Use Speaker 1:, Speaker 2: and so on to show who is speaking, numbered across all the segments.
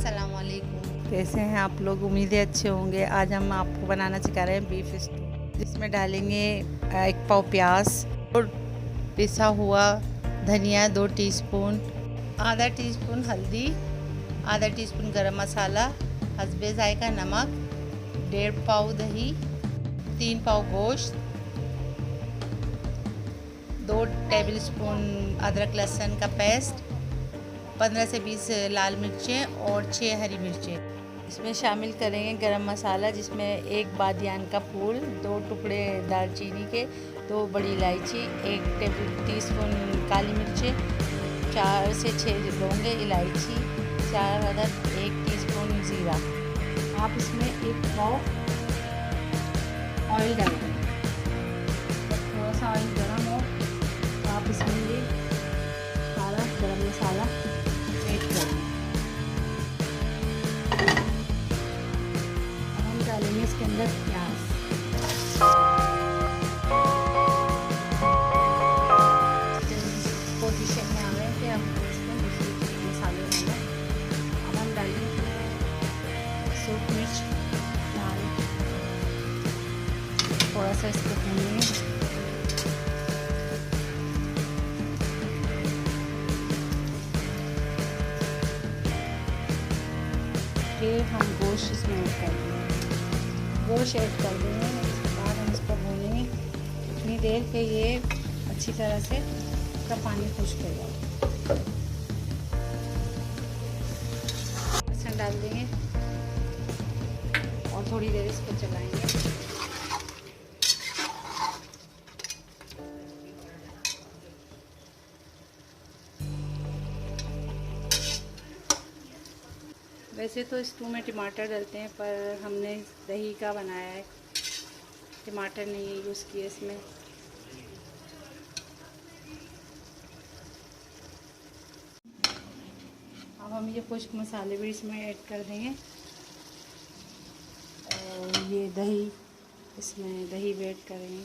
Speaker 1: अस्सलाम वालेकुम।
Speaker 2: कैसे हैं आप लोग? उम्मीदें अच्छे होंगे। आज हम आपको बनाना सिखा रहे हैं बीफ स्टू, जिसमें डालेंगे 1 पाव प्याज और पिसा हुआ धनिया 2 टीस्पून, आधा टीस्पून हल्दी, आधा टीस्पून गरम मसाला, हस्बे जायका नमक, 1.5 पाव दही, 3 पाव गोश्त, 2 टेबलस्पून अदरक लहसुन का पेस्ट, 15 से 20 लाल मिर्चें और 6 हरी मिर्चें। इसमें शामिल करेंगे गरम मसाला, जिसमें 1 बादियान का फूल, 2 टुकड़े दालचीनी के, 2 बड़ी इलायची, 1 टेबल टीस्पून काली मिर्चें, 4 से 6 लौंगे इलायची, 4 अदरक, 1 टीस्पून ज़ीरा। आप इसमें 1 पाव ऑयल डाल दें। थोड़ा सा ऑयल गर्म हो तो आप इसमें ये सारा गरम मसाला ऐड कर दें। अब हम डालेंगे इसके अंदर प्याज। पोजीशन में आ गए थे, अब इसमें दूसरे मसाले डालें। अब हम डालेंगे सूख मिर्च लाल, थोड़ा सा इसको भूनेंगे। फिर हम गोश्त इसमें ऐड कर देंगे। गोश्त ऐड कर देंगे, उसके बाद हम इसको भूनेंगे इतनी देर के ये अच्छी तरह से इसका पानी खुश्क हो जाए। लहसुन डाल देंगे और थोड़ी देर इसको चलाएंगे। वैसे तो स्टू में टमाटर डलते हैं, पर हमने दही का बनाया है, टमाटर नहीं यूज़ किए इसमें। अब हम ये खुश्क मसाले भी इसमें ऐड कर देंगे और ये दही, इसमें दही भी ऐड करेंगे।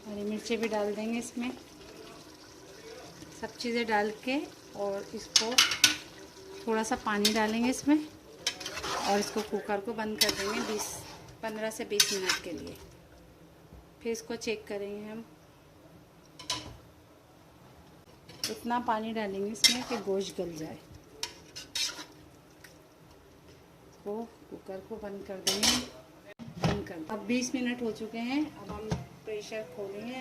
Speaker 2: हरी मिर्चें भी डाल देंगे इसमें। सब चीज़ें डाल के और इसको थोड़ा सा पानी डालेंगे इसमें और इसको कुकर को बंद कर देंगे 15 से 20 मिनट के लिए। फिर इसको चेक करेंगे हम। इतना पानी डालेंगे इसमें कि गोश्त गल जाए। इसको कुकर को बंद कर देंगे। अब 20 मिनट हो चुके हैं। अब हम प्रेशर खोलेंगे।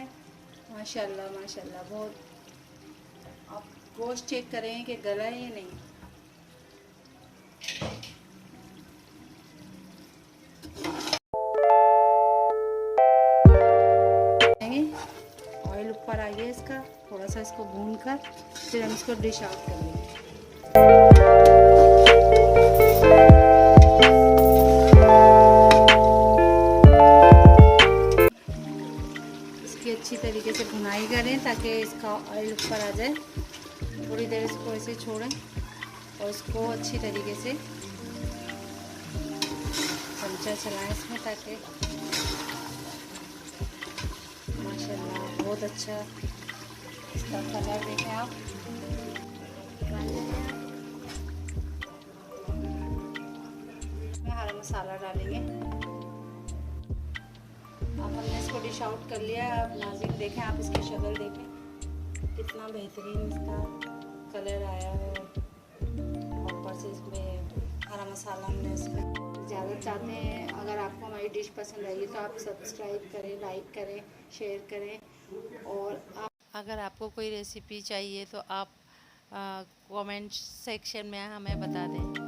Speaker 2: माशाल्लाह माशाल्लाह बहुत। अब गोश्त चेक करें कि गला है या नहीं। ऑयल ऊपर आ गया इसका, थोड़ा सा इसको भून कर फिर हम इसको डिश आउट कर लेंगे। इसकी अच्छी तरीके से भुनाई करें ताकि इसका ऑयल ऊपर आ जाए। थोड़ी देर इसको ऐसे छोड़ें और इसको अच्छी तरीके से चमचा चलाएं इसमें, ताकि माशाल्लाह बहुत अच्छा इसका कलर देखें आप। इसमें हरा मसाला डालेंगे। अब हमने इसको डिश आउट कर लिया। अब नाज़रीन देखें, आप इसकी शक्ल देखें, कितना बेहतरीन इसका कलर आया है। ऊपर से इसमें हरा मसाला हमने इसमें इजाज़त चाहते हैं। अगर आपको हमारी डिश पसंद आई तो आप सब्सक्राइब करें, लाइक करें, शेयर करें। और अगर आपको कोई रेसिपी चाहिए तो आप कमेंट सेक्शन में हमें बता दें।